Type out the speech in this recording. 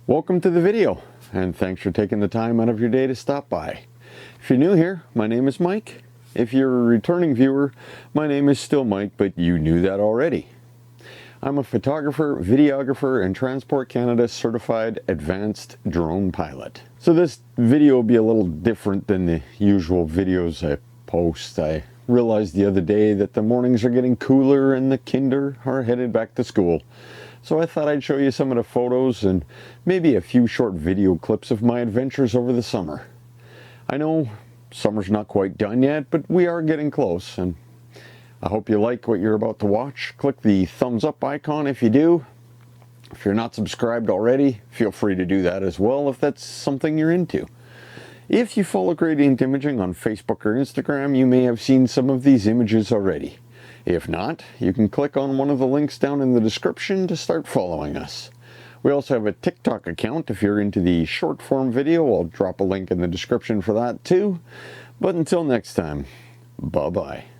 Welcome to the video, and thanks for taking the time out of your day to stop by. If you're new here, my name is Mike. If you're a returning viewer, my name is still Mike, but you knew that already. I'm a photographer, videographer, and Transport Canada certified advanced drone pilot. So this video will be a little different than the usual videos I post. I realized the other day that the mornings are getting cooler and the kinder are headed back to school. So I thought I'd show you some of the photos and maybe a few short video clips of my adventures over the summer. I know summer's not quite done yet, but we are getting close, and I hope you like what you're about to watch. Click the thumbs up icon if you do. If you're not subscribed already, feel free to do that as well if that's something you're into. If you follow Gradient Imaging on Facebook or Instagram, you may have seen some of these images already. If not, you can click on one of the links down in the description to start following us. We also have a TikTok account if you're into the short form video. I'll drop a link in the description for that too. But until next time, bye-bye.